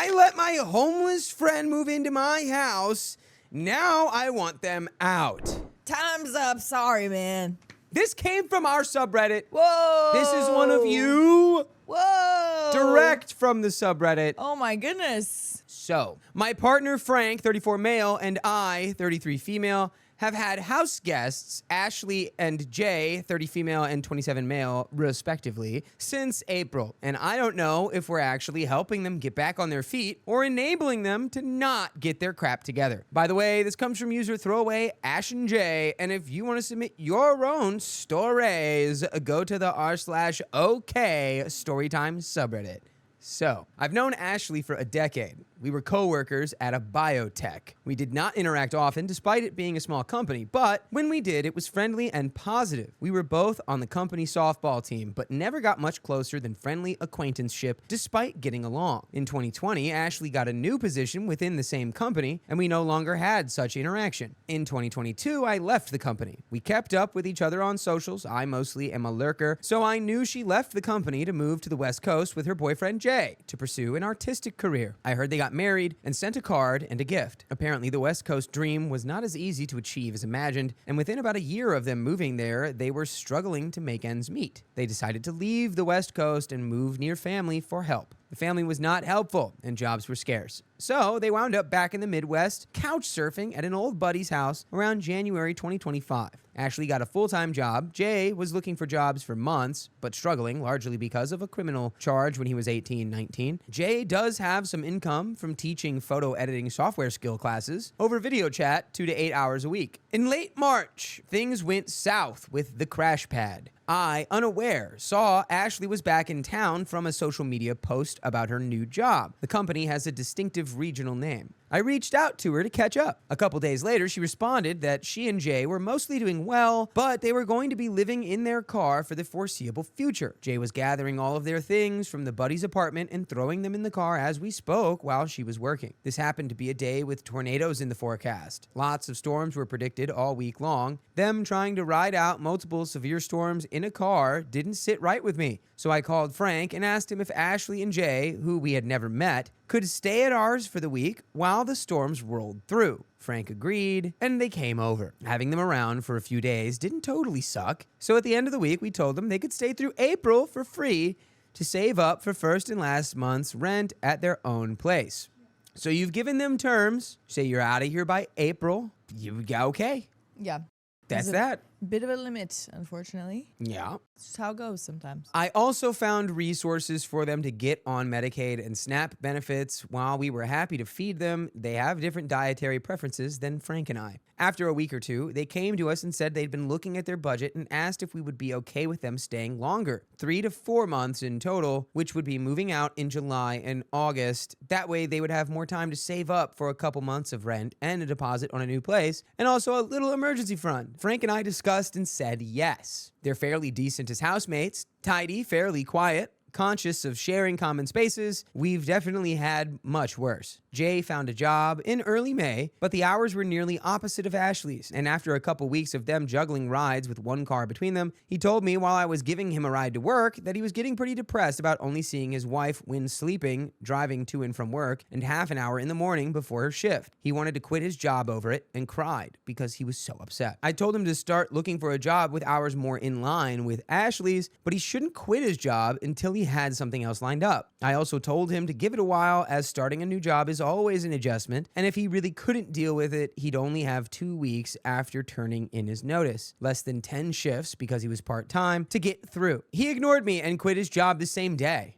I let my homeless friend move into my house. Now I want them out. Time's up. Sorry, man. This came from our subreddit. Whoa. This is one of you. Whoa. Direct from the subreddit. Oh, my goodness. So, my partner Frank, 34 male, and I, 33 female, have had house guests, Ashley and Jay, 30 female and 27 male, respectively, since April. And I don't know if we're actually helping them get back on their feet or enabling them to not get their crap together. By the way, this comes from user throwaway Ash and Jay, and if you want to submit your own stories, go to the r/OK storytime subreddit. So, I've known Ashley for a decade. We were co-workers at a biotech. We did not interact often, despite it being a small company, but when we did, it was friendly and positive. We were both on the company softball team, but never got much closer than friendly acquaintanceship, despite getting along. In 2020, Ashley got a new position within the same company, and we no longer had such interaction. In 2022, I left the company. We kept up with each other on socials. I mostly am a lurker, so I knew she left the company to move to the West Coast with her boyfriend Jay to pursue an artistic career. I heard they got married and sent a card and a gift. Apparently, the West Coast dream was not as easy to achieve as imagined, and within about a year of them moving there, they were struggling to make ends meet. They decided to leave the West Coast and move near family for help. The family was not helpful, and jobs were scarce. So they wound up back in the Midwest, couch surfing at an old buddy's house around January 2025. Ashley got a full-time job. Jay was looking for jobs for months, but struggling largely because of a criminal charge when he was 18, 19. Jay does have some income from teaching photo editing software skill classes over video chat 2 to 8 hours a week. In late March, things went south with the crash pad. I, unaware, saw Ashley was back in town from a social media post about her new job. The company has a distinctive regional name. I reached out to her to catch up. A couple days later, she responded that she and Jay were mostly doing well, but they were going to be living in their car for the foreseeable future. Jay was gathering all of their things from the buddy's apartment and throwing them in the car as we spoke while she was working. This happened to be a day with tornadoes in the forecast. Lots of storms were predicted all week long. Them trying to ride out multiple severe storms in a car didn't sit right with me. So I called Frank and asked him if Ashley and Jay, who we had never met, could stay at ours for the week while the storms rolled through. Frank agreed, and they came over. Having them around for a few days didn't totally suck. So at the end of the week, we told them they could stay through April for free to save up for first and last month's rent at their own place. So you've given them terms. Say you're out of here by April. You got okay. Yeah. That's that. Bit of a limit, unfortunately. Yeah. It's just how it goes sometimes. I also found resources for them to get on Medicaid and SNAP benefits. While we were happy to feed them, they have different dietary preferences than Frank and I. After a week or two, they came to us and said they'd been looking at their budget and asked if we would be okay with them staying longer, 3 to 4 months in total, which would be moving out in July and August. That way they would have more time to save up for a couple months of rent and a deposit on a new place, and also a little emergency fund. Frank and I discussed and said yes. They're fairly decent as housemates, tidy, fairly quiet, conscious of sharing common spaces. We've definitely had much worse. Jay found a job in early May, but the hours were nearly opposite of Ashley's. And after a couple weeks of them juggling rides with one car between them, he told me while I was giving him a ride to work that he was getting pretty depressed about only seeing his wife when sleeping, driving to and from work, and half an hour in the morning before her shift. He wanted to quit his job over it and cried because he was so upset. I told him to start looking for a job with hours more in line with Ashley's, but he shouldn't quit his job until he had something else lined up. I also told him to give it a while, as starting a new job is always an adjustment, and if he really couldn't deal with it, he'd only have 2 weeks after turning in his notice, less than 10 shifts because he was part-time, to get through. He ignored me and quit his job the same day.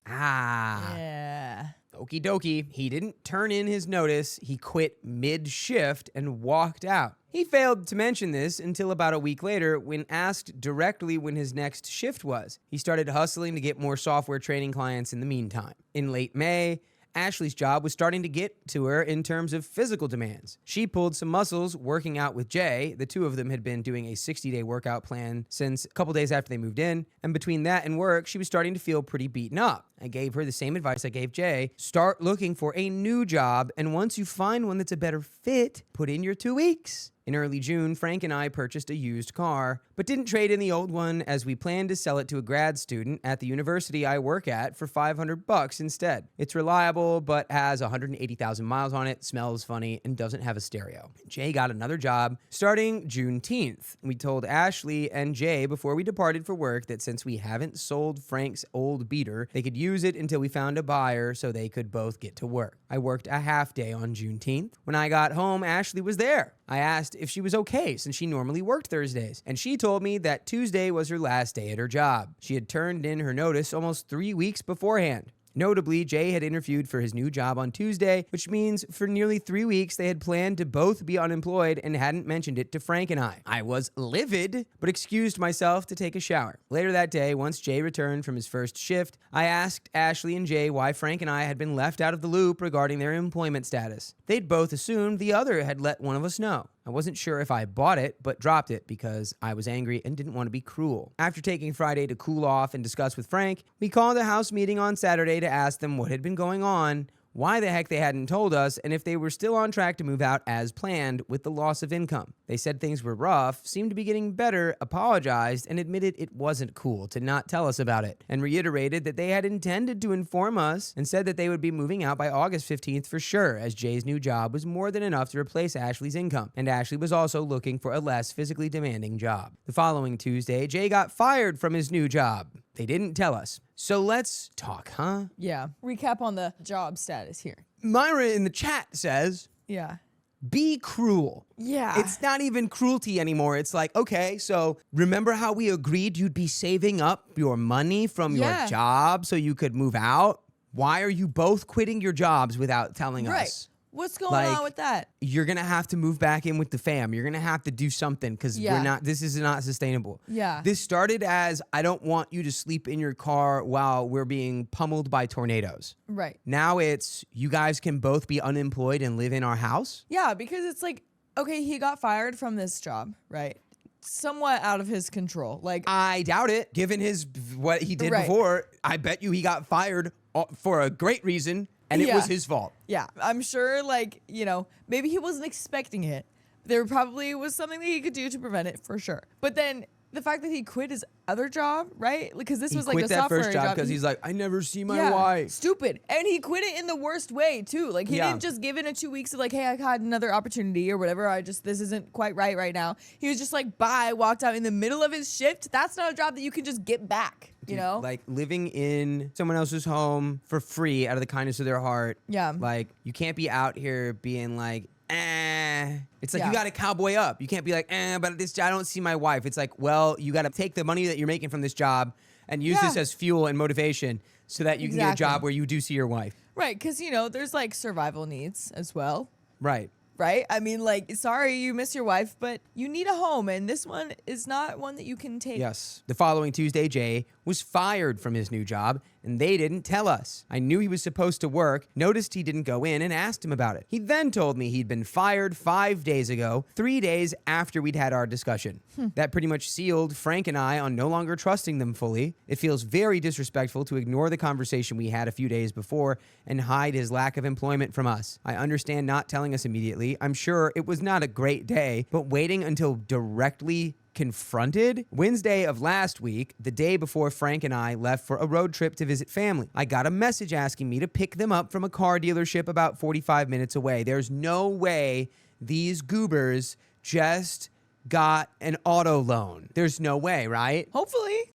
Yeah. Okie dokie. He didn't turn in his notice. He quit mid-shift and walked out. He failed to mention this until about a week later when asked directly when his next shift was. He started hustling to get more software training clients in the meantime. In late May, Ashley's job was starting to get to her in terms of physical demands. She pulled some muscles working out with Jay. The two of them had been doing a 60-day workout plan since a couple days after they moved in, and between that and work, she was starting to feel pretty beaten up. I gave her the same advice I gave Jay. Start looking for a new job, and once you find one that's a better fit, put in your 2 weeks. In early June, Frank and I purchased a used car, but didn't trade in the old one as we planned to sell it to a grad student at the university I work at for $500 instead. It's reliable, but has 180,000 miles on it, smells funny, and doesn't have a stereo. Jay got another job starting Juneteenth. We told Ashley and Jay before we departed for work that since we haven't sold Frank's old beater, they could use it until we found a buyer so they could both get to work. I worked a half day on Juneteenth. When I got home, Ashley was there. I asked if she was okay since she normally worked Thursdays, and she told me that Tuesday was her last day at her job. She had turned in her notice almost 3 weeks beforehand. Notably, Jay had interviewed for his new job on Tuesday, which means for nearly 3 weeks they had planned to both be unemployed and hadn't mentioned it to Frank and I. I was livid, but excused myself to take a shower. Later that day, once Jay returned from his first shift, I asked Ashley and Jay why Frank and I had been left out of the loop regarding their employment status. They'd both assumed the other had let one of us know. I wasn't sure if I bought it, but dropped it because I was angry and didn't want to be cruel. After taking Friday to cool off and discuss with Frank, we called a house meeting on Saturday to ask them what had been going on, why the heck they hadn't told us, and if they were still on track to move out as planned with the loss of income. They said things were rough, seemed to be getting better, apologized, and admitted it wasn't cool to not tell us about it, and reiterated that they had intended to inform us and said that they would be moving out by August 15th for sure, as Jay's new job was more than enough to replace Ashley's income, and Ashley was also looking for a less physically demanding job. The following Tuesday, Jay got fired from his new job. They didn't tell us. So let's talk, huh? Yeah. Recap on the job status here. Myra in the chat says, Yeah. be cruel. Yeah. It's not even cruelty anymore. It's like, okay, so remember how we agreed you'd be saving up your money from your job so you could move out? Why are you both quitting your jobs without telling us? What's going on with that? You're going to have to move back in with the fam. You're going to have to do something because this is not sustainable. Yeah. This started as, I don't want you to sleep in your car while we're being pummeled by tornadoes. Right. Now it's, you guys can both be unemployed and live in our house? Yeah, because it's like, okay, he got fired from this job, right? Somewhat out of his control. Like, I doubt it. Given what he did before, I bet you he got fired for a great reason. And it was his fault. Yeah, I'm sure, like, maybe he wasn't expecting it. There probably was something that he could do to prevent it, for sure. But then the fact that he quit his other job, right? Because this was like a software job. He quit that first job because he's like, I never see my wife. Stupid. And he quit it in the worst way, too. Like, he didn't just give it in 2 weeks of like, hey, I had another opportunity or whatever. This isn't quite right now. He was just like, bye, walked out in the middle of his shift. That's not a job that you can just get back. Dude, like living in someone else's home for free out of the kindness of their heart. Yeah. Like, you can't be out here being like, It's like you got to cowboy up. You can't be like, but this I don't see my wife. It's like, well, you got to take the money that you're making from this job and use this as fuel and motivation so that you can get a job where you do see your wife. Right, because, there's like survival needs as well. Right. Right? I mean, like, sorry you miss your wife, but you need a home, and this one is not one that you can take. Yes. The following Tuesday, Jay was fired from his new job, and they didn't tell us. I knew he was supposed to work, noticed he didn't go in, and asked him about it. He then told me he'd been fired 5 days ago, 3 days after we'd had our discussion. That pretty much sealed Frank and I on no longer trusting them fully. It feels very disrespectful to ignore the conversation we had a few days before and hide his lack of employment from us. I understand not telling us immediately. I'm sure it was not a great day, but waiting until directly confronted? Wednesday of last week, the day before Frank and I left for a road trip to visit family, I got a message asking me to pick them up from a car dealership about 45 minutes away. There's no way these goobers just got an auto loan. There's no way, right? Hopefully.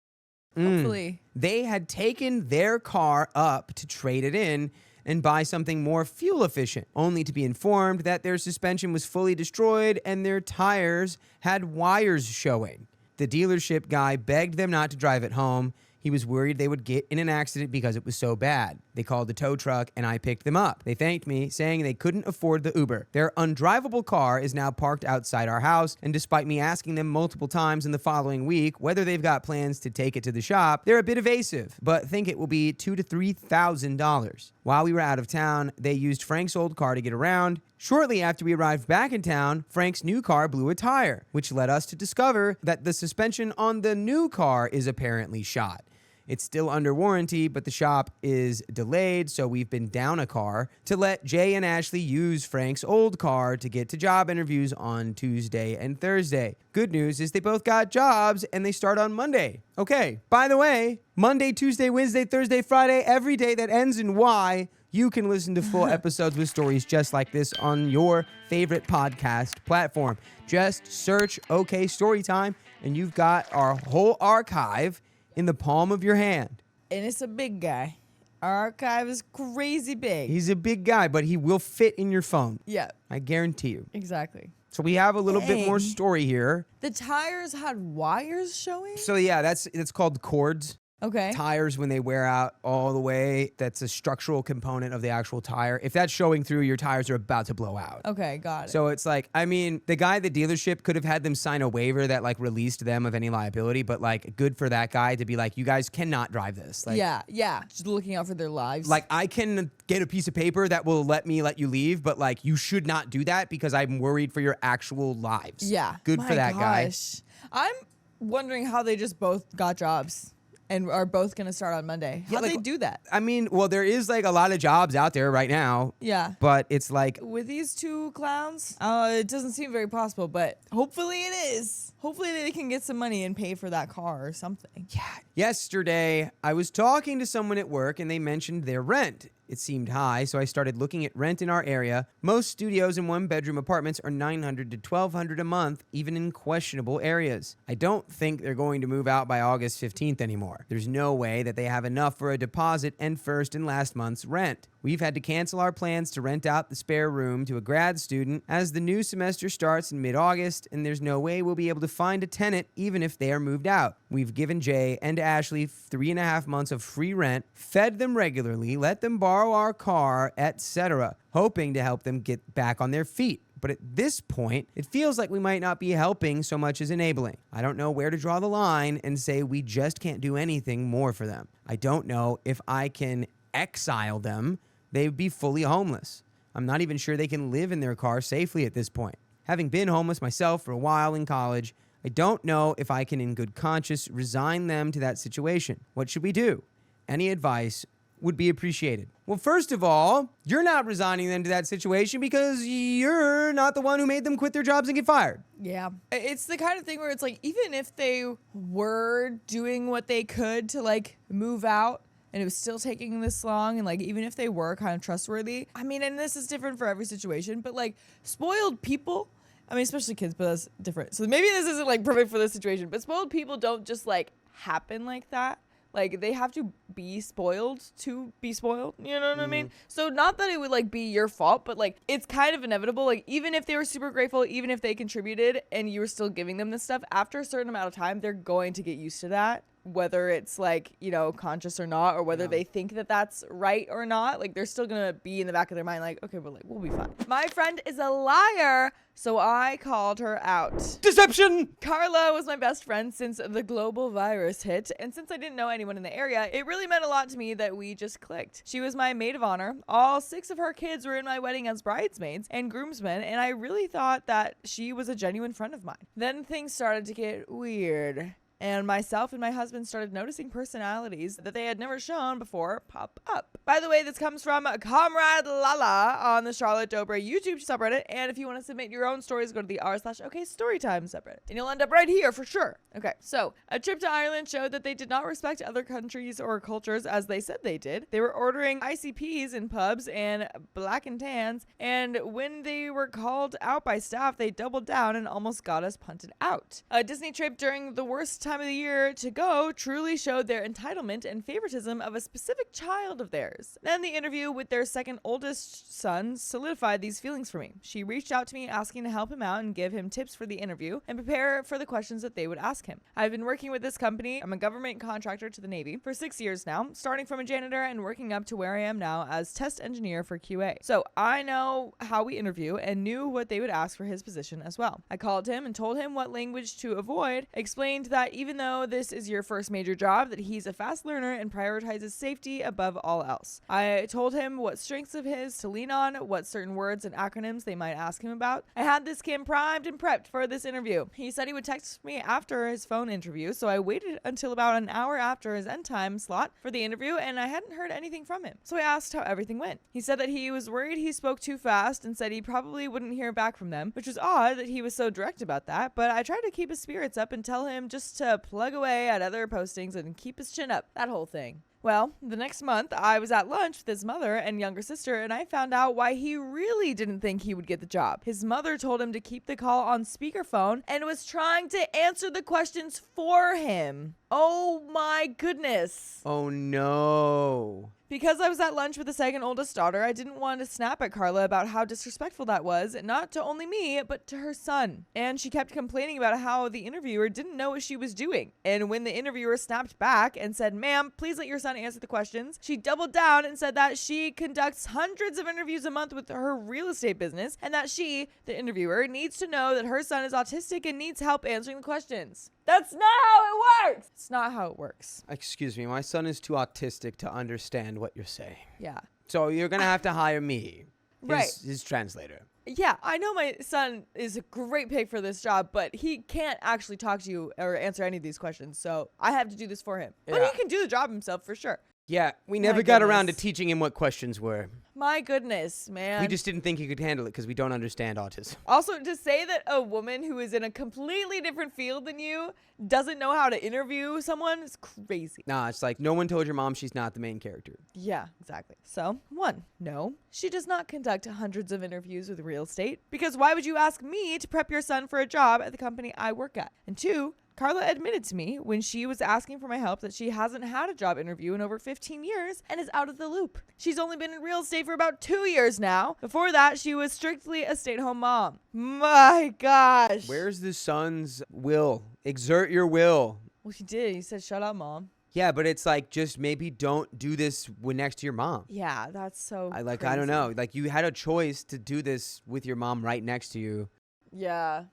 Hopefully. They had taken their car up to trade it in and buy something more fuel efficient, only to be informed that their suspension was fully destroyed and their tires had wires showing. The dealership guy begged them not to drive it home. He was worried they would get in an accident because it was so bad. They called the tow truck and I picked them up. They thanked me, saying they couldn't afford the Uber. Their undrivable car is now parked outside our house, and despite me asking them multiple times in the following week whether they've got plans to take it to the shop, they're a bit evasive, but think it will be $2,000 to $3,000. While we were out of town, they used Frank's old car to get around. Shortly after we arrived back in town, Frank's new car blew a tire, which led us to discover that the suspension on the new car is apparently shot. It's still under warranty, but the shop is delayed, so we've been down a car to let Jay and Ashley use Frank's old car to get to job interviews on Tuesday and Thursday. Good news is they both got jobs and they start on Monday. Okay, by the way, Monday, Tuesday, Wednesday, Thursday, Friday, every day that ends in Y, you can listen to full episodes with stories just like this on your favorite podcast platform. Just search OK Storytime and you've got our whole archive in the palm of your hand. And it's a big guy. Our archive is crazy big. He's a big guy, but he will fit in your phone. Yeah. I guarantee you. Exactly. So we have a little bit more story here. The tires had wires showing? So yeah, that's called cords. Okay. Tires, when they wear out all the way, that's a structural component of the actual tire. If that's showing through, your tires are about to blow out. Okay, got it. So it's like, I mean, the guy at the dealership could have had them sign a waiver that like released them of any liability, but like good for that guy to be like, you guys cannot drive this. Like, yeah. Just looking out for their lives. Like I can get a piece of paper that will let you leave, but like you should not do that because I'm worried for your actual lives. Yeah. Good for that guy. I'm wondering how they just both got jobs and are both going to start on Monday. How'd they do that? I mean, well, there is like a lot of jobs out there right now. Yeah. But it's like, with these two clowns, it doesn't seem very possible, but hopefully it is. Hopefully they can get some money and pay for that car or something. yeah. Yesterday, I was talking to someone at work and they mentioned their rent. It seemed high, so I started looking at rent in our area. Most studios and one-bedroom apartments are $900 to $1,200 a month, even in questionable areas. I don't think they're going to move out by August 15th anymore. There's no way that they have enough for a deposit and first and last month's rent. We've had to cancel our plans to rent out the spare room to a grad student as the new semester starts in mid-August, and there's no way we'll be able to find a tenant even if they are moved out. We've given Jay and Ashley 3.5 months of free rent, fed them regularly, let them borrow our car, etc., hoping to help them get back on their feet. But at this point, it feels like we might not be helping so much as enabling. I don't know where to draw the line and say we just can't do anything more for them. I don't know if I can exile them. They would be fully homeless. I'm not even sure they can live in their car safely at this point. Having been homeless myself for a while in college, I don't know if I can in good conscience resign them to that situation. What should we do? Any advice would be appreciated. Well, first of all, you're not resigning them to that situation because you're not the one who made them quit their jobs and get fired. Yeah. It's the kind of thing where it's like, even if they were doing what they could to like move out, and it was still taking this long, and like even if they were kind of trustworthy, I mean, and this is different for every situation, but like spoiled people, I mean, especially kids, but that's different. So maybe this isn't like perfect for this situation, but spoiled people don't just like happen like that. Like they have to be spoiled to be spoiled. You know what I mean? So not that it would like be your fault, but like it's kind of inevitable. Like even if they were super grateful, even if they contributed and you were still giving them this stuff, after a certain amount of time, they're going to get used to that. Whether it's like, you know, conscious or not, or whether they think that that's right or not, like they're still gonna be in the back of their mind like, okay, but like we'll be fine. My friend is a liar, so I called her out. Deception! Carla was my best friend since the global virus hit, and since I didn't know anyone in the area, it really meant a lot to me that we just clicked. She was my maid of honor. All 6 of her kids were in my wedding as bridesmaids and groomsmen, and I really thought that she was a genuine friend of mine. Then things started to get weird. And myself and my husband started noticing personalities that they had never shown before pop up. By the way, this comes from Comrade Lala on the Charlotte Dobre YouTube subreddit. And if you want to submit your own stories, go to the r/OKstorytime subreddit. And you'll end up right here for sure. Okay, so a trip to Ireland showed that they did not respect other countries or cultures as they said they did. They were ordering ICPs in pubs and black and tans. And when they were called out by staff, they doubled down and almost got us punted out. A Disney trip during the worst time of the year to go truly showed their entitlement and favoritism of a specific child of theirs. Then the interview with their second oldest son solidified these feelings for me. She reached out to me asking to help him out and give him tips for the interview and prepare for the questions that they would ask him. I've been working with this company. I'm a government contractor to the Navy for 6 years now, starting from a janitor and working up to where I am now as test engineer for QA. So I know how we interview and knew what they would ask for his position as well. I called him and told him what language to avoid, explained that even though this is your first major job, that he's a fast learner and prioritizes safety above all else. I told him what strengths of his to lean on, what certain words and acronyms they might ask him about. I had this kid primed and prepped for this interview. He said he would text me after his phone interview, so I waited until about an hour after his end time slot for the interview, and I hadn't heard anything from him. So I asked how everything went. He said that he was worried he spoke too fast and said he probably wouldn't hear back from them, which was odd that he was so direct about that, but I tried to keep his spirits up and tell him just to plug away at other postings and keep his chin up. That whole thing. Well, the next month, I was at lunch with his mother and younger sister, and I found out why he really didn't think he would get the job. His mother told him to keep the call on speakerphone and was trying to answer the questions for him. Oh my goodness. Oh no. Because I was at lunch with the second oldest daughter, I didn't want to snap at Carla about how disrespectful that was, not to only me, but to her son. And she kept complaining about how the interviewer didn't know what she was doing. And when the interviewer snapped back and said, "Ma'am, please let your son answer the questions," she doubled down and said that she conducts hundreds of interviews a month with her real estate business, and that she, the interviewer, needs to know that her son is autistic and needs help answering the questions. That's not how it works. It's not how it works. Excuse me, my son is too autistic to understand what you're saying. Yeah. So you're going to have to hire me, Right. his translator. Yeah, I know my son is a great pick for this job, but he can't actually talk to you or answer any of these questions, so I have to do this for him. But Yeah. he can do the job himself for sure. Yeah, we never My got around to goodness. teaching him what questions were. My goodness, man. We just didn't think he could handle it because we don't understand autism. Also, to say that a woman who is in a completely different field than you doesn't know how to interview someone is crazy. Nah, it's like no one told your mom she's not the main character. Yeah, exactly. So, 1, no, she does not conduct hundreds of interviews with real estate, because why would you ask me to prep your son for a job at the company I work at? And 2, Carla admitted to me when she was asking for my help that she hasn't had a job interview in over 15 years and is out of the loop. She's only been in real estate for about 2 years now. Before that, she was strictly a stay-at-home mom. My gosh. Where's the son's will? Exert your will. Well, he did. He said, "Shut up, mom." Yeah, but it's like just maybe don't do this when next to your mom. Yeah, that's so I don't crazy. know. Like you had a choice to do this with your mom right next to you. Yeah.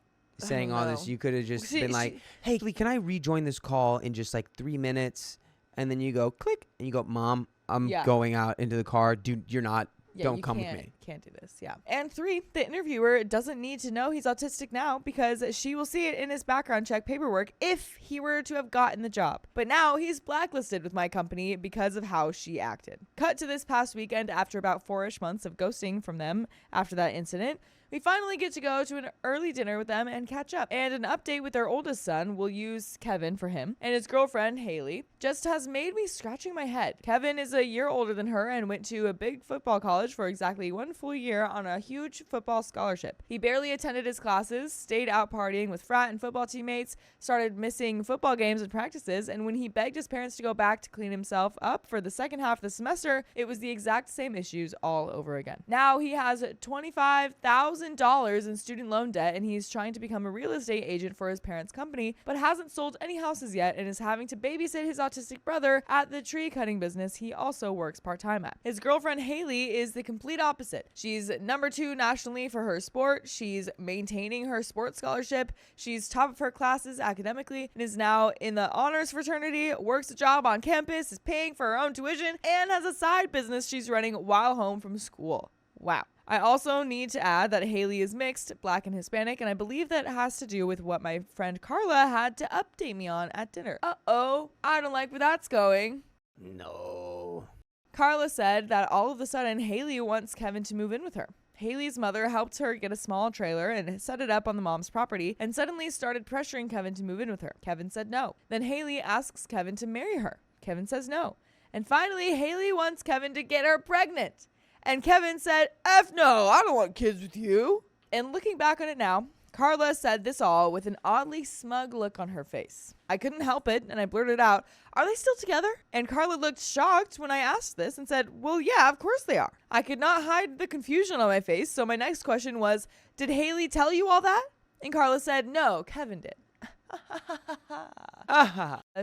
I Saying don't all this, know. you could have just She- been like, "Hey, can I rejoin this call in just like 3 minutes?" And then you go click, and you go, "Mom, I'm Yeah. going out into the car. Dude, you're not. Yeah, Don't you come can't, with me." Can't do this. Yeah. And 3, the interviewer doesn't need to know he's autistic now, because she will see it in his background check paperwork if he were to have gotten the job. But now he's blacklisted with my company because of how she acted. Cut to this past weekend, after about 4-ish months of ghosting from them after that incident. We finally get to go to an early dinner with them and catch up. And an update with their oldest son, we'll use Kevin for him, and his girlfriend, Haley, just has made me scratching my head. Kevin is a year older than her and went to a big football college for exactly 1 full year on a huge football scholarship. He barely attended his classes, stayed out partying with frat and football teammates, started missing football games and practices, and when he begged his parents to go back to clean himself up for the second half of the semester, it was the exact same issues all over again. Now he has $25,000 in student loan debt, and he's trying to become a real estate agent for his parents' company, but hasn't sold any houses yet and is having to babysit his autistic brother at the tree cutting business he also works part-time at. His girlfriend Haley is the complete opposite. She's number 2 nationally for her sport. She's maintaining her sports scholarship. She's top of her classes academically and is now in the honors fraternity, works a job on campus, is paying for her own tuition, and has a side business she's running while home from school. Wow. I also need to add that Haley is mixed, Black and Hispanic, and I believe that has to do with what my friend Carla had to update me on at dinner. Uh-oh, I don't like where that's going. No. Carla said that all of a sudden Haley wants Kevin to move in with her. Haley's mother helped her get a small trailer and set it up on the mom's property, and suddenly started pressuring Kevin to move in with her. Kevin said no. Then Haley asks Kevin to marry her. Kevin says no. And finally, Haley wants Kevin to get her pregnant. And Kevin said, "F no, I don't want kids with you." And looking back on it now, Carla said this all with an oddly smug look on her face. I couldn't help it, and I blurted out, "Are they still together?" And Carla looked shocked when I asked this and said, "Well, yeah, of course they are." I could not hide the confusion on my face, so my next question was, "Did Haley tell you all that?" And Carla said, "No, Kevin did."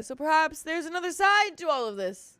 So perhaps there's another side to all of this.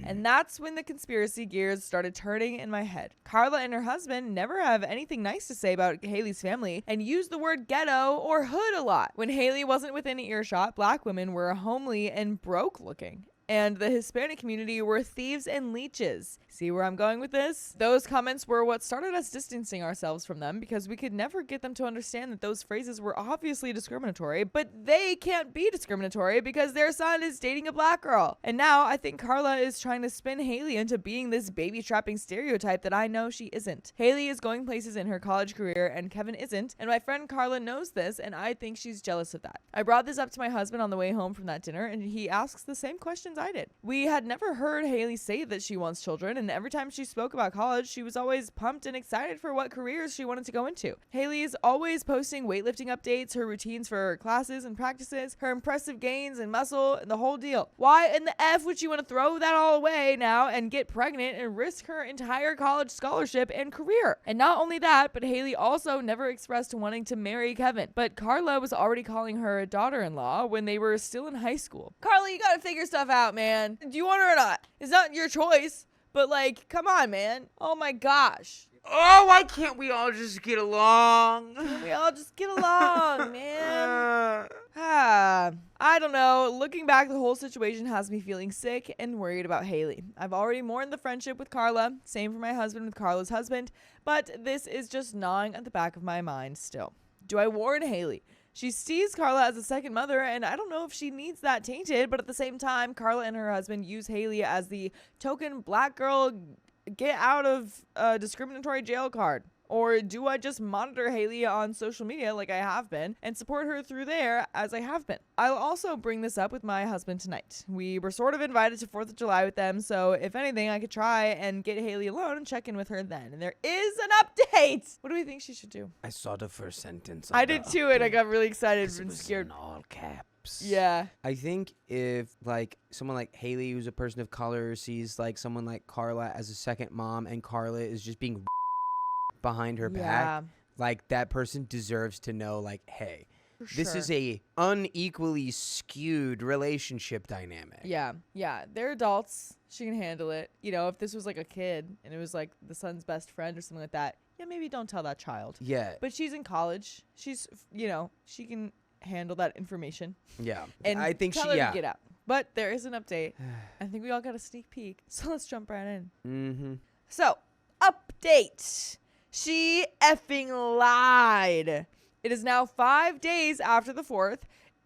And that's when the conspiracy gears started turning in my head. Carla and her husband never have anything nice to say about Haley's family and use the word ghetto or hood a lot. When Haley wasn't within earshot, black women were homely and broke looking. And the Hispanic community were thieves and leeches. See where I'm going with this? Those comments were what started us distancing ourselves from them because we could never get them to understand that those phrases were obviously discriminatory, but they can't be discriminatory because their son is dating a black girl. And now I think Carla is trying to spin Haley into being this baby trapping stereotype that I know she isn't. Haley is going places in her college career and Kevin isn't, and my friend Carla knows this, and I think she's jealous of that. I brought this up to my husband on the way home from that dinner, and he asks the same questions I did. We had never heard Haley say that she wants children, and every time she spoke about college, she was always pumped and excited for what careers she wanted to go into. Haley is always posting weightlifting updates, her routines for her classes and practices, her impressive gains and muscle, and the whole deal. Why in the F would she want to throw that all away now and get pregnant and risk her entire college scholarship and career? And not only that, but Haley also never expressed wanting to marry Kevin. But Carla was already calling her a daughter-in-law when they were still in high school. Carla, you gotta figure stuff out, man. Do you want her or not? It's not your choice, but like, come on, man. Oh my gosh. Oh, why can't we all just get along? Can we all just get along, man? I don't know. Looking back, the whole situation has me feeling sick and worried about Haley. I've already mourned the friendship with Carla. Same for my husband with Carla's husband. But this is just gnawing at the back of my mind still. Do I warn Haley? She sees Carla as a second mother, and I don't know if she needs that tainted, but at the same time, Carla and her husband use Haley as the token black girl get out of discriminatory jail card. Or do I just monitor Haley on social media like I have been and support her through there as I have been? I'll also bring this up with my husband tonight. We were sort of invited to 4th of July with them, so if anything, I could try and get Haley alone and check in with her then. And there is an update! What do we think she should do? I saw the first sentence. I did too, and I got really excited and scared. In all caps. Yeah. I think if like someone like Haley, who's a person of color, sees like someone like Carla as a second mom, and Carla is just being behind her back, like that person deserves to know, like, hey, this is a unequally skewed relationship dynamic. Yeah, they're adults. She can handle it. You know, if this was like a kid and it was like the son's best friend or something like that, yeah, maybe don't tell that child. Yeah. But she's in college. She's, you know, she can handle that information. Yeah. And I think tell her to get out. But there is an update. I think we all got a sneak peek. So let's jump right in. Mm-hmm. So, update. She effing lied. It is now 5 days after the 4th.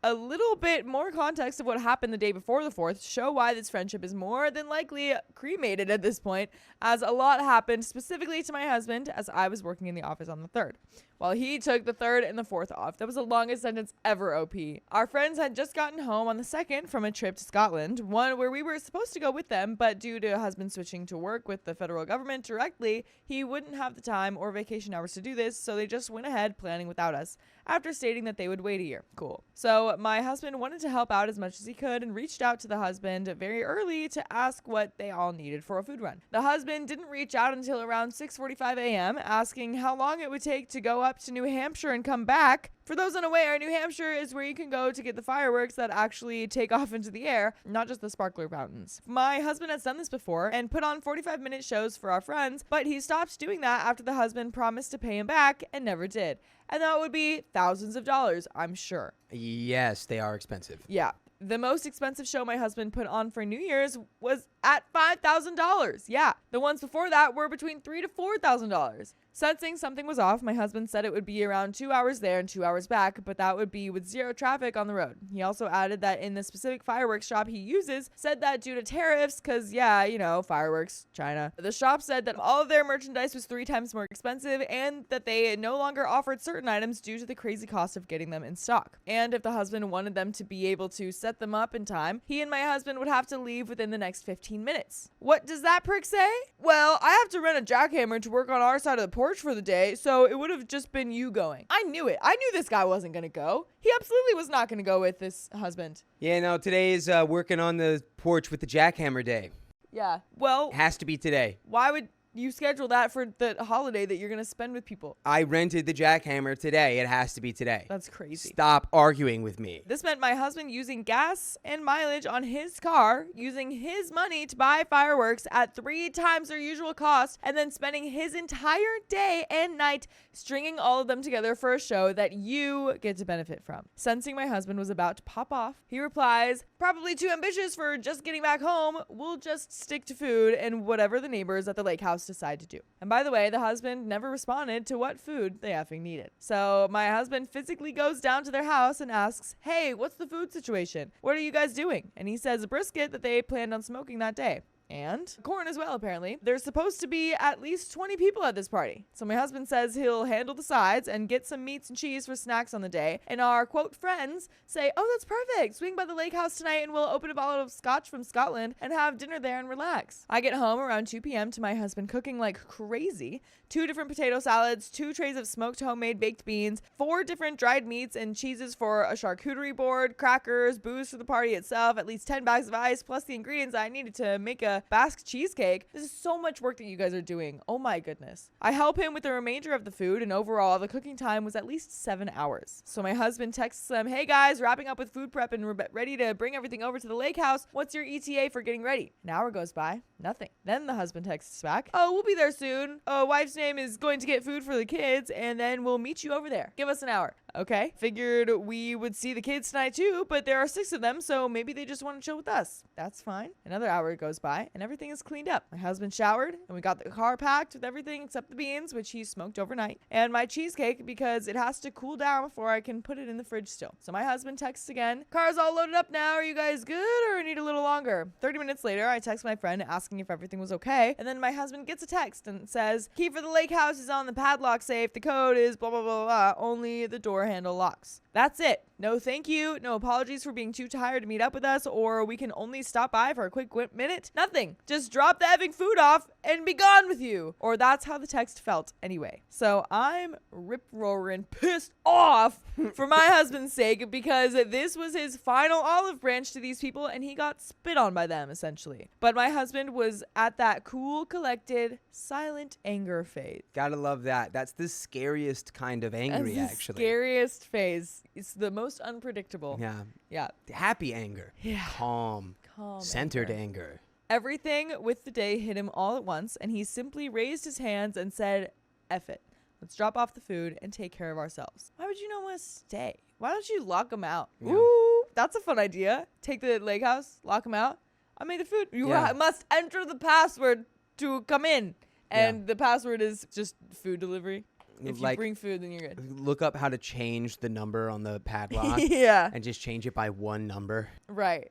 A little bit more context of what happened the day before the 4th show why this friendship is more than likely cremated at this point, as a lot happened specifically to my husband as I was working in the office on the 3rd. While he took the 3rd and the 4th off. That was the longest sentence ever, OP. Our friends had just gotten home on the 2nd from a trip to Scotland, one where we were supposed to go with them, but due to husband switching to work with the federal government directly, he wouldn't have the time or vacation hours to do this, so they just went ahead planning without us, after stating that they would wait a year. Cool. So my husband wanted to help out as much as he could and reached out to the husband very early to ask what they all needed for a food run. The husband didn't reach out until around 6:45 a.m., asking how long it would take to go up to New Hampshire and come back. For those unaware, New Hampshire is where you can go to get the fireworks that actually take off into the air, not just the sparkler fountains. My husband has done this before and put on 45-minute shows for our friends, but he stopped doing that after the husband promised to pay him back and never did. And that would be thousands of dollars, I'm sure. Yes, they are expensive. Yeah. The most expensive show my husband put on for New Year's was at $5,000. Yeah. The ones before that were between $3,000 to $4,000. Sensing something was off, my husband said it would be around 2 hours there and 2 hours back, but that would be with zero traffic on the road. He also added that in the specific fireworks shop he uses, said that due to tariffs, cause yeah, you know, fireworks, China. The shop said that all of their merchandise was 3 times more expensive and that they no longer offered certain items due to the crazy cost of getting them in stock. And if the husband wanted them to be able to set them up in time, he and my husband would have to leave within the next 15 minutes. What does that prick say? Well, I have to rent a jackhammer to work on our side of the porch for the day, so it would have just been you going. I knew it. I knew this guy wasn't going to go. He absolutely was not going to go with this husband. Yeah, no, today is working on the porch with the jackhammer day. Yeah. Well, has to be today. Why would you schedule that for the holiday that you're going to spend with people. I rented the jackhammer today. It has to be today. That's crazy. Stop arguing with me. This meant my husband using gas and mileage on his car, using his money to buy fireworks at 3 times their usual cost, and then spending his entire day and night stringing all of them together for a show that you get to benefit from. Sensing my husband was about to pop off, he replies, "Probably too ambitious for just getting back home. We'll just stick to food and whatever the neighbors at the lake house decide to do." And by the way, the husband never responded to what food they effing needed. So my husband physically goes down to their house and asks, "Hey, what's the food situation? What are you guys doing?" And he says a brisket that they planned on smoking that day. And corn as well, apparently. There's supposed to be at least 20 people at this party. So my husband says he'll handle the sides and get some meats and cheese for snacks on the day. And our, quote, friends say, "Oh, that's perfect. Swing by the lake house tonight and we'll open a bottle of scotch from Scotland and have dinner there and relax." I get home around 2 p.m. to my husband cooking like crazy. 2 different potato salads, 2 trays of smoked homemade baked beans, 4 different dried meats and cheeses for a charcuterie board, crackers, booze for the party itself, at least 10 bags of ice, plus the ingredients I needed to make a Basque cheesecake. This is so much work that you guys are doing. Oh my goodness. I help him with the remainder of the food, and overall the cooking time was at least 7 hours. So my husband texts them, "Hey guys, wrapping up with food prep and we're ready to bring everything over to the lake house. What's your ETA for getting ready?" An hour goes by. Nothing. Then the husband texts back, "Oh, we'll be there soon. Wife's name is going to get food for the kids and then we'll meet you over there. Give us an hour." Okay. Figured we would see the kids tonight too, but there are 6 of them, so maybe they just want to chill with us. That's fine. Another hour goes by and everything is cleaned up. My husband showered and we got the car packed with everything except the beans, which he smoked overnight, and my cheesecake because it has to cool down before I can put it in the fridge still. So my husband texts again, "Car's all loaded up now. Are you guys good or need a little longer?" 30 minutes later, I text my friend asking if everything was okay, and then my husband gets a text and says, "Key for the lake house is on the padlock safe. The code is blah, blah, blah, blah. Only the door handle locks." That's it. No thank you. No apologies for being too tired to meet up with us, or we can only stop by for a quick minute. Nothing. Just drop the effing food off and be gone with you. Or that's how the text felt anyway. So I'm rip-roaring pissed off for my husband's sake because this was his final olive branch to these people and he got spit on by them essentially. But my husband was at that cool, collected, silent anger phase. Gotta love that. That's the scariest kind of angry, That's the actually. scariest phase. It's the most unpredictable. Yeah. Yeah. Happy anger. Yeah. Calm. Centered anger. anger. Everything with the day hit him all at once, and he simply raised his hands and said, "F it. Let's drop off the food and take care of ourselves." Why would you not want to stay? Why don't you lock them out? Yeah. Ooh, that's a fun idea. Take the lake house, lock them out. I made the food. You must enter the password to come in. And the password is just food delivery. If you bring food, then you're good. Look up how to change the number on the padlock. Yeah. And just change it by 1 number. Right.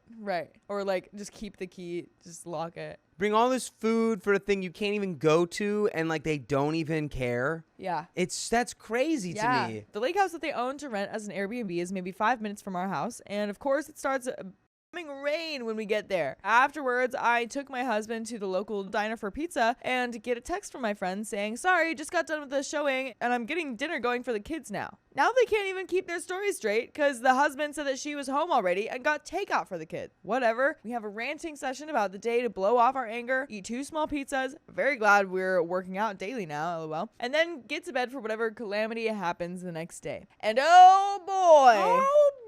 Or like just keep the key, just lock it. Bring all this food for a thing you can't even go to and like they don't even care. Yeah. That's crazy to me. The lake house that they own to rent as an Airbnb is maybe 5 minutes from our house. And of course it starts rain when we get there. Afterwards, I took my husband to the local diner for pizza and get a text from my friend saying, "Sorry, just got done with the showing and I'm getting dinner going for the kids now." Now they can't even keep their story straight because the husband said that she was home already and got takeout for the kids. Whatever. We have a ranting session about the day to blow off our anger, eat 2 small pizzas. Very glad we're working out daily now, lol. And then get to bed for whatever calamity happens the next day. And oh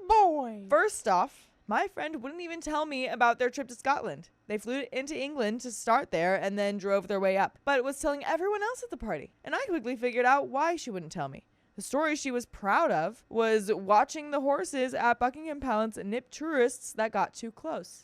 boy. First off, my friend wouldn't even tell me about their trip to Scotland. They flew into England to start there and then drove their way up, but was telling everyone else at the party. And I quickly figured out why she wouldn't tell me. The story she was proud of was watching the horses at Buckingham Palace nip tourists that got too close.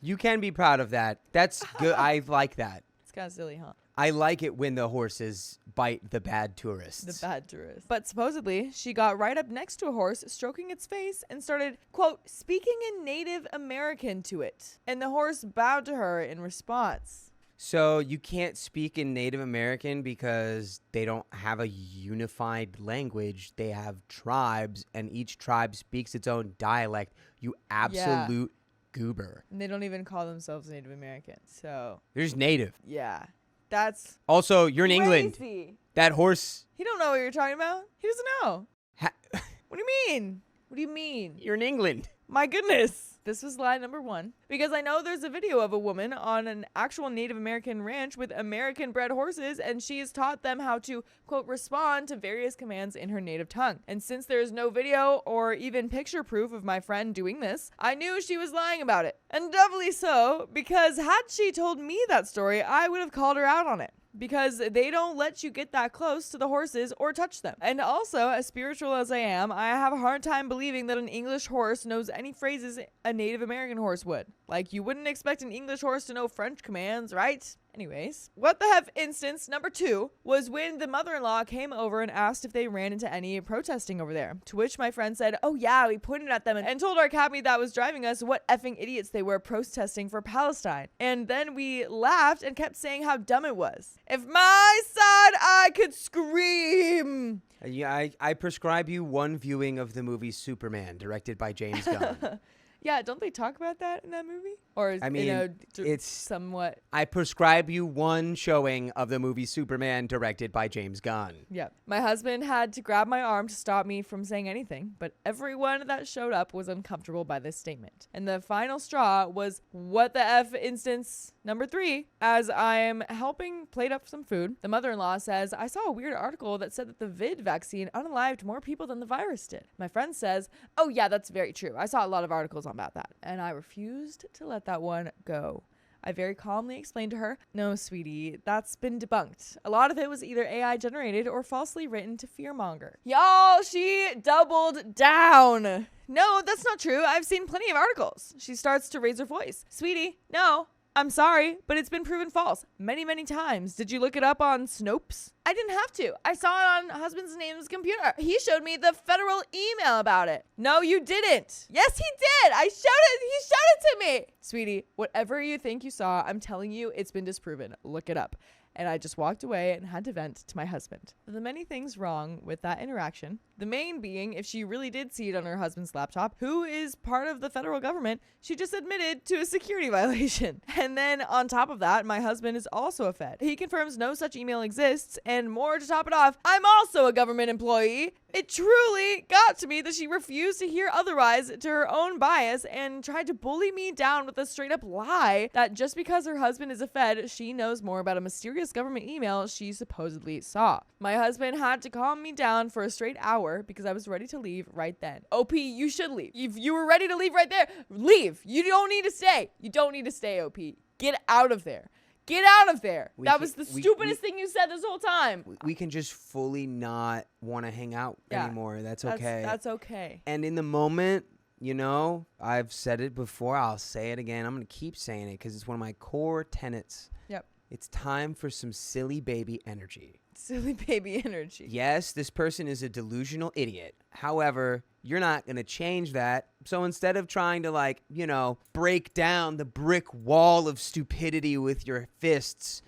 You can be proud of that. That's good. I like that. It's kind of silly, huh? I like it when the horses bite the bad tourists. The bad tourists. But supposedly, she got right up next to a horse, stroking its face, and started, quote, speaking in Native American to it. And the horse bowed to her in response. So you can't speak in Native American because they don't have a unified language. They have tribes, and each tribe speaks its own dialect. You absolute goober. And they don't even call themselves Native American. So There's Native. yeah. That's Also, you're in England. crazy. That horse. He don't know what you're talking about. He doesn't know. Ha- What do you mean? What do you mean? You're in England. My goodness. This was lie number 1. Because I know there's a video of a woman on an actual Native American ranch with American bred horses, and she's taught them how to, quote, respond to various commands in her native tongue. And since there's no video or even picture proof of my friend doing this, I knew she was lying about it. And doubly so, because had she told me that story, I would have called her out on it. Because they don't let you get that close to the horses or touch them. And also, as spiritual as I am, I have a hard time believing that an English horse knows any phrases a Native American horse would. Like, you wouldn't expect an English horse to know French commands, right? Anyways, what the F instance number 2 was when the mother-in-law came over and asked if they ran into any protesting over there. To which my friend said, oh yeah, we pointed at them and told our cabbie that was driving us what effing idiots they were protesting for Palestine. And then we laughed and kept saying how dumb it was. If my side I could scream. Yeah, I prescribe you one viewing of the movie Superman, directed by James Gunn. Yeah, don't they talk about that in that movie? Or, I mean, it's somewhat. I prescribe you one showing of the movie Superman, directed by James Gunn. Yeah. My husband had to grab my arm to stop me from saying anything, but everyone that showed up was uncomfortable by this statement. And the final straw was what the F instance number 3. As I'm helping plate up some food, the mother-in-law says, I saw a weird article that said that the vid vaccine unalived more people than the virus did. My friend says, oh yeah, that's very true. I saw a lot of articles about that. And I refused to let that one go. I very calmly explained to her, no, sweetie, that's been debunked. A lot of it was either AI generated or falsely written to fearmonger. Y'all, she doubled down. No, that's not true. I've seen plenty of articles. She starts to raise her voice. Sweetie, no, I'm sorry, but it's been proven false many, many times. Did you look it up on Snopes? I didn't have to. I saw it on husband's name's computer. He showed me the federal email about it. No, you didn't. Yes, he did. I showed it. He showed it to me. Sweetie, whatever you think you saw, I'm telling you, it's been disproven. Look it up. And I just walked away and had to vent to my husband. The many things wrong with that interaction, the main being if she really did see it on her husband's laptop, who is part of the federal government, she just admitted to a security violation. And then on top of that, my husband is also a Fed. He confirms no such email exists, and more to top it off, I'm also a government employee. It truly got to me that she refused to hear otherwise to her own bias and tried to bully me down with a straight up lie that just because her husband is a Fed, she knows more about a mysterious government email she supposedly saw. My husband had to calm me down for a straight hour because I was ready to leave right then. OP, you should leave. If you were ready to leave right there, leave. You don't need to stay. You don't need to stay, OP. Get out of there. Get out of there. That was the stupidest thing you said this whole time. We can just fully not want to hang out anymore. That's okay. That's okay. And in the moment, you know, I've said it before. I'll say it again. I'm going to keep saying it because it's one of my core tenets. Yep. It's time for some silly baby energy. Silly baby energy. Yes, this person is a delusional idiot. However, you're not going to change that. So instead of trying to, like, you know, break down the brick wall of stupidity with your fists,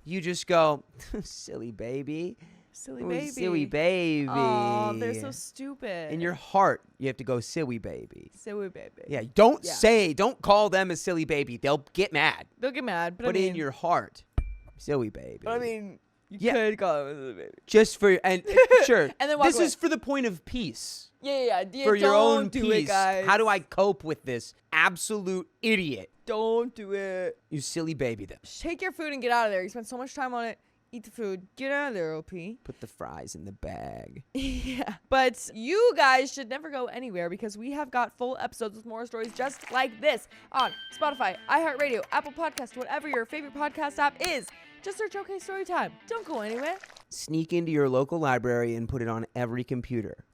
you just go, silly baby. Silly baby. Silly baby. Oh, they're so stupid. In your heart, you have to go silly baby. Silly baby. Yeah, don't call them a silly baby. They'll get mad. They'll get mad. But in your heart, silly baby. But I mean, you could call them a silly baby. Just for, and sure. And then walk this away. is for the point of peace. Yeah. For your own peace. It, guys. How do I cope with this absolute idiot? Don't do it. You silly baby, though. Take your food and get out of there. You spent so much time on it. Eat the food. Get out of there, OP. Put the fries in the bag. Yeah. But you guys should never go anywhere because we have got full episodes with more stories just like this on Spotify, iHeartRadio, Apple Podcast, whatever your favorite podcast app is. Just search OK Storytime. Don't go anywhere. Sneak into your local library and put it on every computer.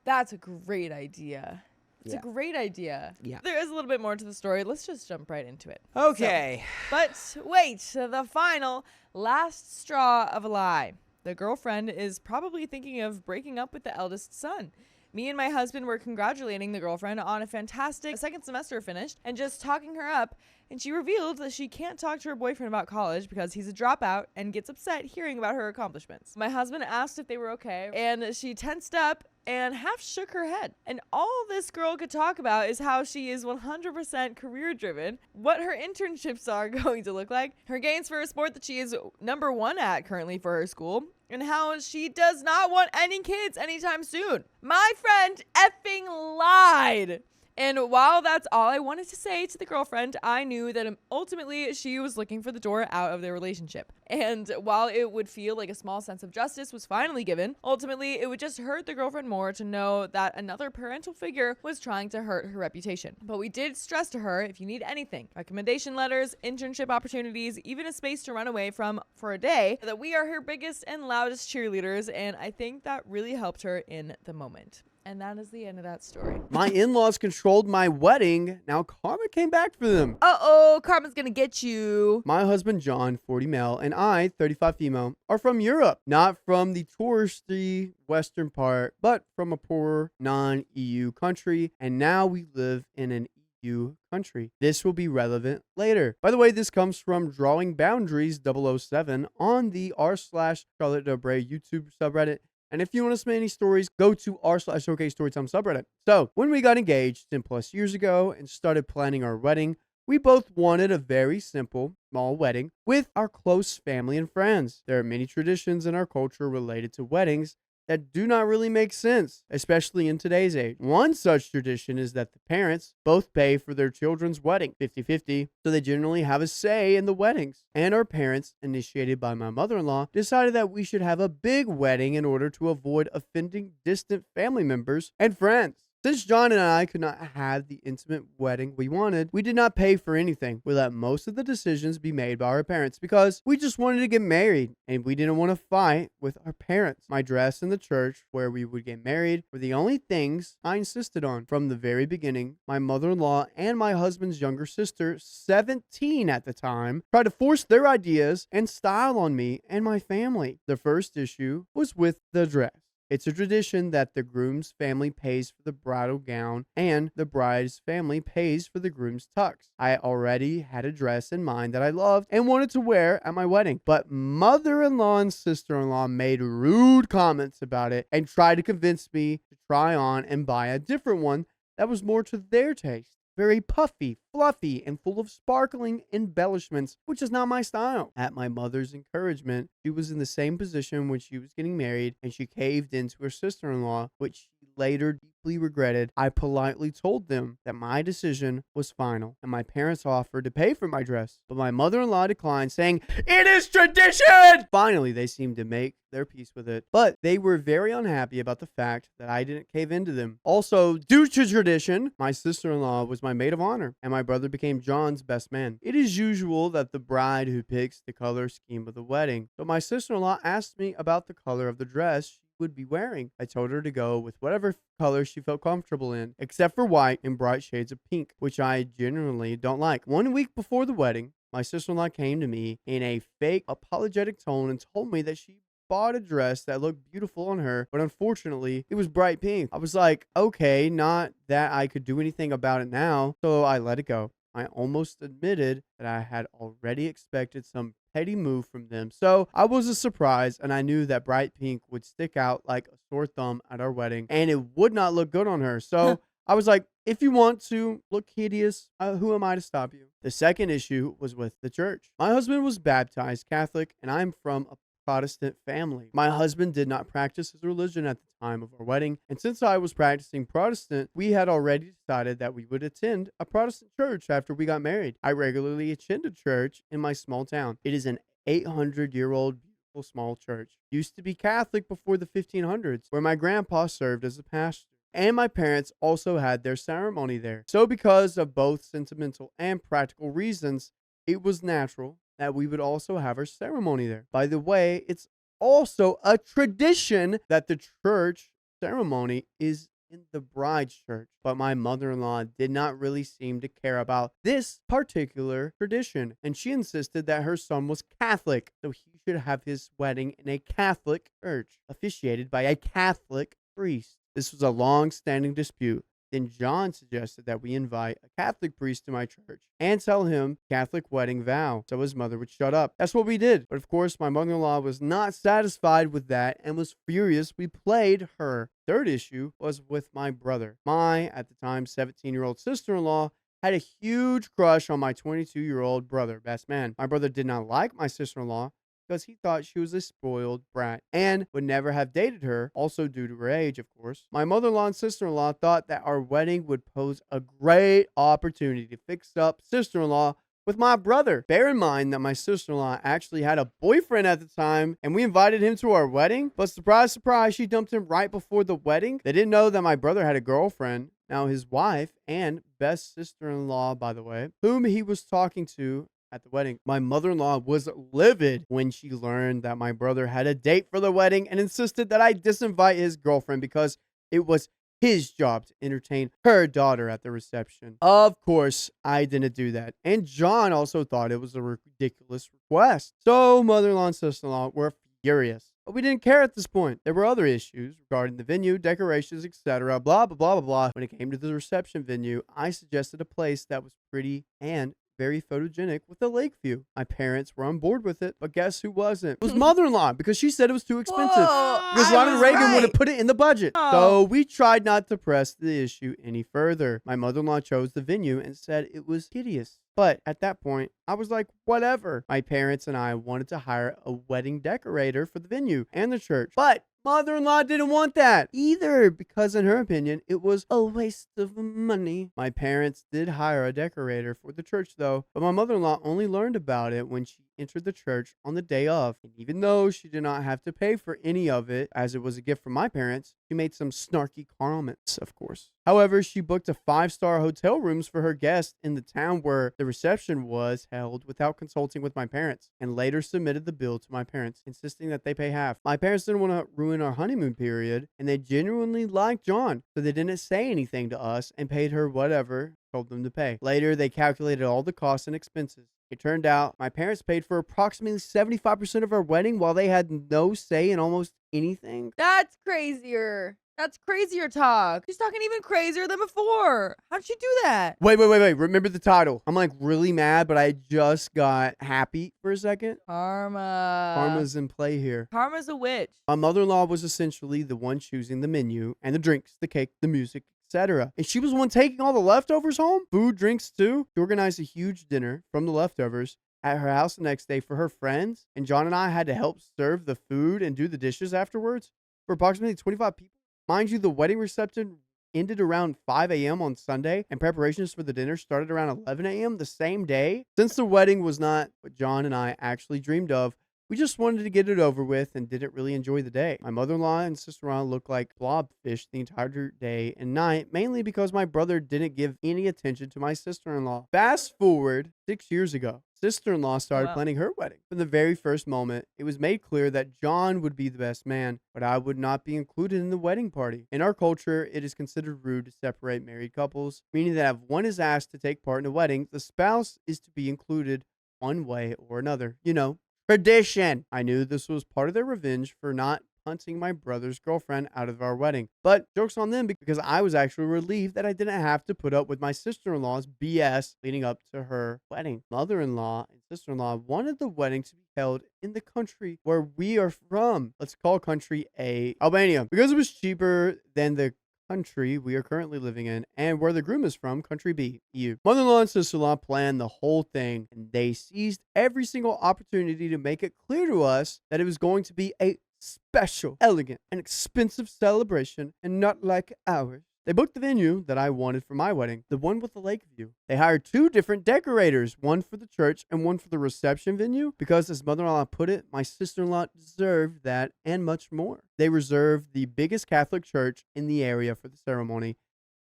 That's a great idea. It's a great idea. Yeah. There is a little bit more to the story. Let's just jump right into it. Okay. But wait, the final, last straw of a lie. The girlfriend is probably thinking of breaking up with the eldest son. Me and my husband were congratulating the girlfriend on a fantastic second semester finished and just talking her up. And she revealed that she can't talk to her boyfriend about college because he's a dropout and gets upset hearing about her accomplishments. My husband asked if they were okay, and she tensed up and half shook her head. And all this girl could talk about is how she is 100% career driven, what her internships are going to look like, her gains for a sport that she is number 1 at currently for her school, and how she does not want any kids anytime soon. My friend effing lied. And while that's all I wanted to say to the girlfriend, I knew that ultimately she was looking for the door out of their relationship. And while it would feel like a small sense of justice was finally given, ultimately it would just hurt the girlfriend more to know that another parental figure was trying to hurt her reputation. But we did stress to her, if you need anything, recommendation letters, internship opportunities, even a space to run away from for a day, that we are her biggest and loudest cheerleaders, and I think that really helped her in the moment. And that is the end of that story. My in-laws controlled my wedding. Now karma came back for them. Uh-oh, karma's gonna get you. My husband, John, 40 male, and I, 35 female, are from Europe. Not from the touristy western part, but from a poor non-EU country. And now we live in an EU country. This will be relevant later. By the way, this comes from Drawing Boundaries 007 on the r/charlottedobreyoutube subreddit. And if you want to submit any stories, go to r/okstorytime subreddit. So, when we got engaged 10 plus years ago and started planning our wedding, we both wanted a very simple, small wedding with our close family and friends. There are many traditions in our culture related to weddings that do not really make sense, especially in today's age. One such tradition is that the parents both pay for their children's wedding, 50-50, so they generally have a say in the weddings. And our parents, initiated by my mother-in-law, decided that we should have a big wedding in order to avoid offending distant family members and friends. Since John and I could not have the intimate wedding we wanted, we did not pay for anything. We let most of the decisions be made by our parents because we just wanted to get married and we didn't want to fight with our parents. My dress and the church where we would get married were the only things I insisted on. From the very beginning, my mother-in-law and my husband's younger sister, 17 at the time, tried to force their ideas and style on me and my family. The first issue was with the dress. It's a tradition that the groom's family pays for the bridal gown and the bride's family pays for the groom's tux. I already had a dress in mind that I loved and wanted to wear at my wedding, but mother-in-law and sister-in-law made rude comments about it and tried to convince me to try on and buy a different one that was more to their taste. Very puffy, fluffy, and full of sparkling embellishments, which is not my style. At my mother's encouragement, she was in the same position when she was getting married, and she caved into her sister-in-law, which she later deeply regretted. I politely told them that my decision was final, and my parents offered to pay for my dress, but my mother-in-law declined, saying, "It is tradition!" Finally, they seemed to make their peace with it, but they were very unhappy about the fact that I didn't cave into them. Also, due to tradition, my sister-in-law was my maid of honor, and my brother became John's best man. It is usual that the bride who picks the color scheme of the wedding, so my sister-in-law asked me about the color of the dress she would be wearing. I told her to go with whatever color she felt comfortable in, except for white and bright shades of pink, which I generally don't like. 1 week before the wedding, my sister-in-law came to me in a fake apologetic tone and told me that she bought a dress that looked beautiful on her, but unfortunately, it was bright pink. I was like, okay, not that I could do anything about it now, so I let it go. I almost admitted that I had already expected some petty move from them, so I was surprised, and I knew that bright pink would stick out like a sore thumb at our wedding, and it would not look good on her, so I was like, if you want to look hideous, who am I to stop you? The second issue was with the church. My husband was baptized Catholic, and I'm from a Protestant family. My husband did not practice his religion at the time of our wedding, and since I was practicing Protestant, we had already decided that we would attend a Protestant church after we got married. I regularly attended church in my small town. It is an 800-year-old beautiful small church. Used to be Catholic before the 1500s, where my grandpa served as a pastor. And my parents also had their ceremony there. So because of both sentimental and practical reasons, it was natural that we would also have our ceremony there. By the way, it's also a tradition that the church ceremony is in the bride's church. But my mother-in-law did not really seem to care about this particular tradition, and she insisted that her son was Catholic, so he should have his wedding in a Catholic church, officiated by a Catholic priest. This was a long-standing dispute. Then John suggested that we invite a Catholic priest to my church and tell him Catholic wedding vow so his mother would shut up. That's what we did. But of course, my mother-in-law was not satisfied with that and was furious we played her. Third issue was with my brother. My, at the time, 17-year-old sister-in-law had a huge crush on my 22-year-old brother, best man. My brother did not like my sister-in-law, because he thought she was a spoiled brat and would never have dated her, also due to her age, of course. My mother-in-law and sister-in-law thought that our wedding would pose a great opportunity to fix up sister-in-law with my brother. Bear in mind that my sister-in-law actually had a boyfriend at the time and we invited him to our wedding, but surprise, surprise, she dumped him right before the wedding. They didn't know that my brother had a girlfriend, now his wife and best sister-in-law, by the way, whom he was talking to at the wedding. My mother-in-law was livid when she learned that my brother had a date for the wedding and insisted that I disinvite his girlfriend because it was his job to entertain her daughter at the reception. Of course, I didn't do that. And John also thought it was a ridiculous request. So mother-in-law and sister-in-law were furious. But we didn't care at this point. There were other issues regarding the venue, decorations, etc. Blah, blah, blah, blah, blah. When it came to the reception venue, I suggested a place that was pretty and very photogenic with a lake view. My parents were on board with it, but guess who wasn't? It was mother-in-law because she said it was too expensive. Because Ronald Reagan would have put it in the budget. So we tried not to press the issue any further. My mother-in-law chose the venue and said it was hideous. But at that point, I was like, whatever. My parents and I wanted to hire a wedding decorator for the venue and the church. But mother-in-law didn't want that either because in her opinion, it was a waste of money. My parents did hire a decorator for the church though, but my mother-in-law only learned about it when she entered the church on the day of. And even though she did not have to pay for any of it, as it was a gift from my parents, she made some snarky comments, of course. However, she booked a 5-star hotel rooms for her guests in the town where the reception was held without consulting with my parents, and later submitted the bill to my parents, insisting that they pay half. My parents didn't want to ruin our honeymoon period, and they genuinely liked John, so they didn't say anything to us and paid her whatever told them to pay. Later, they calculated all the costs and expenses. It turned out my parents paid for approximately 75% of our wedding while they had no say in almost anything. That's crazier. That's crazier talk. She's talking even crazier than before. How'd she do that? Wait. Remember the title. I'm like really mad, but I just got happy for a second. Karma's in play here. Karma's a witch. My mother-in-law was essentially the one choosing the menu and the drinks, the cake, the music, etc. And she was the one taking all the leftovers home. Food, drinks too. She organized a huge dinner from the leftovers at her house the next day for her friends. And John and I had to help serve the food and do the dishes afterwards for approximately 25 people. Mind you, the wedding reception ended around 5 a.m. on Sunday, and preparations for the dinner started around 11 a.m. the same day. Since the wedding was not what John and I actually dreamed of, we just wanted to get it over with and didn't really enjoy the day. My mother-in-law and sister-in-law looked like blobfish the entire day and night, mainly because my brother didn't give any attention to my sister-in-law. Fast forward 6 years ago. Sister-in-law started planning her wedding. From the very first moment, it was made clear that John would be the best man, but I would not be included in the wedding party. In our culture, it is considered rude to separate married couples, meaning that if one is asked to take part in a wedding, the spouse is to be included one way or another. You know, tradition. I knew this was part of their revenge for not hunting my brother's girlfriend out of our wedding. But joke's on them because I was actually relieved that I didn't have to put up with my sister-in-law's BS leading up to her wedding. Mother-in-law and sister-in-law wanted the wedding to be held in the country where we are from. Let's call country A, Albania, because it was cheaper than the country we are currently living in, and where the groom is from, country B, EU. Mother-in-law and sister-in-law planned the whole thing, and they seized every single opportunity to make it clear to us that it was going to be a special, elegant, and expensive celebration, and not like ours. They booked the venue that I wanted for my wedding, the one with the lake view. They hired 2 different decorators, one for the church and one for the reception venue, because as mother-in-law put it, my sister-in-law deserved that and much more. They reserved the biggest Catholic church in the area for the ceremony.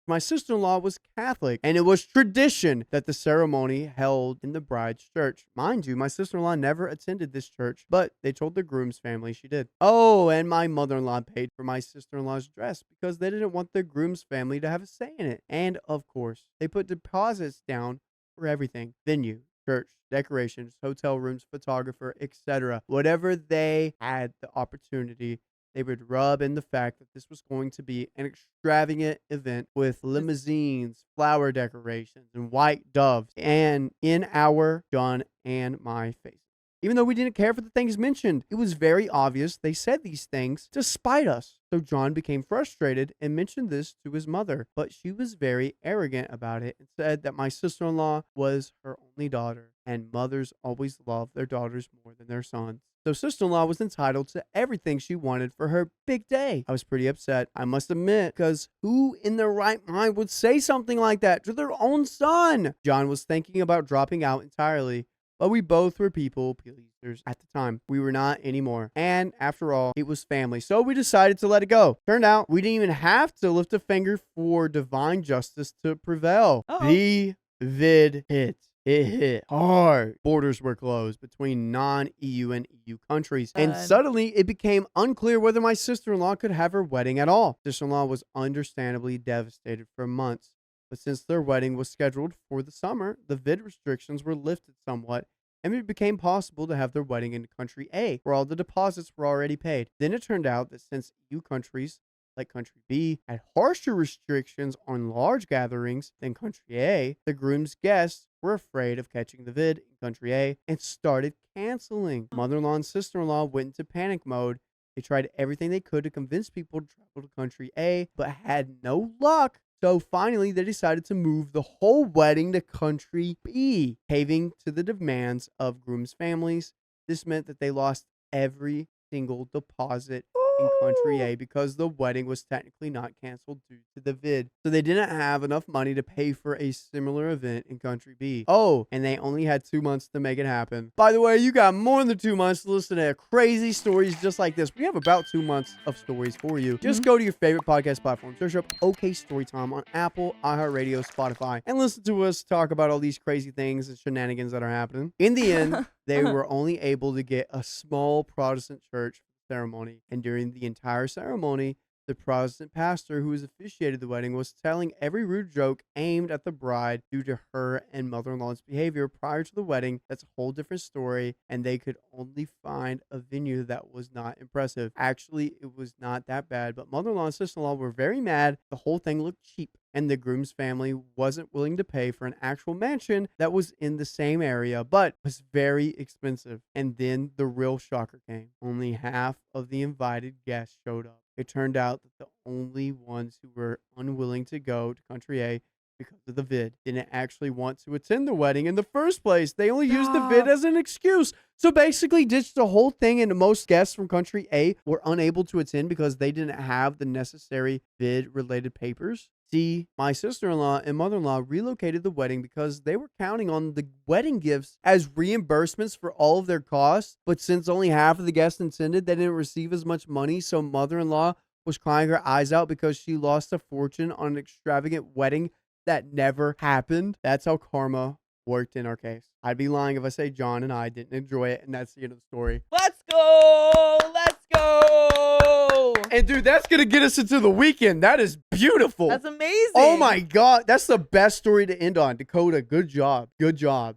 My sister-in-law was Catholic, and it was tradition that the ceremony held in the bride's church. Mind you, my sister-in-law never attended this church, but they told the groom's family she did. Oh, and my mother-in-law paid for my sister-in-law's dress because they didn't want the groom's family to have a say in it. And, of course, they put deposits down for everything. Venue, church, decorations, hotel rooms, photographer, etc. Whatever they had the opportunity, they would rub in the fact that this was going to be an extravagant event with limousines, flower decorations, and white doves, and in our John and my faces. Even though we didn't care for the things mentioned, it was very obvious they said these things to spite us. So John became frustrated and mentioned this to his mother, but she was very arrogant about it and said that my sister-in-law was her only daughter, and mothers always love their daughters more than their sons. So sister-in-law was entitled to everything she wanted for her big day. I was pretty upset, I must admit, because who in their right mind would say something like that to their own son? John was thinking about dropping out entirely, but we both were people pleasers at the time. We were not anymore. And after all, it was family. So we decided to let it go. Turned out we didn't even have to lift a finger for divine justice to prevail. The vid hit. It hit hard. Borders were closed between non-EU and EU countries. And suddenly it became unclear whether my sister-in-law could have her wedding at all. Sister-in-law was understandably devastated for months. But since their wedding was scheduled for the summer, the vid restrictions were lifted somewhat, and it became possible to have their wedding in country A, where all the deposits were already paid. Then it turned out that since EU countries, like country B, had harsher restrictions on large gatherings than country A, the groom's guests were afraid of catching the vid in country A and started canceling. Mother-in-law and sister-in-law went into panic mode. They tried everything they could to convince people to travel to country A, but had no luck. So finally, they decided to move the whole wedding to country B, caving to the demands of groom's families. This meant that they lost every single deposit in country A because the wedding was technically not canceled due to the vid. So they didn't have enough money to pay for a similar event in country B. Oh, and they only had 2 months to make it happen. By the way, you got more than 2 months to listen to crazy stories just like this. We have about 2 months of stories for you. Just go to your favorite podcast platform, search up OK Storytime on Apple, iHeartRadio, Spotify, and listen to us talk about all these crazy things and shenanigans that are happening. In the end, they were only able to get a small Protestant church ceremony, and during the entire ceremony, the Protestant pastor who was officiated the wedding was telling every rude joke aimed at the bride due to her and mother-in-law's behavior prior to the wedding. That's a whole different story, and they could only find a venue that was not impressive. Actually, it was not that bad, but mother-in-law and sister-in-law were very mad. The whole thing looked cheap, and the groom's family wasn't willing to pay for an actual mansion that was in the same area, but was very expensive. And then the real shocker came. Only half of the invited guests showed up. It turned out that the only ones who were unwilling to go to country A because of the vid didn't actually want to attend the wedding in the first place. They only used the vid as an excuse. So basically ditched the whole thing, and most guests from country A were unable to attend because they didn't have the necessary vid-related papers. See, my sister-in-law and mother-in-law relocated the wedding because they were counting on the wedding gifts as reimbursements for all of their costs. But since only half of the guests attended, they didn't receive as much money. So mother-in-law was crying her eyes out because she lost a fortune on an extravagant wedding that never happened. That's how karma worked in our case. I'd be lying if I say John and I didn't enjoy it, and that's the end of the story. Let's go! Let's go! And dude, that's gonna get us into the weekend. That is beautiful. That's amazing. Oh my God, that's the best story to end on. Dakota, good job. Good job.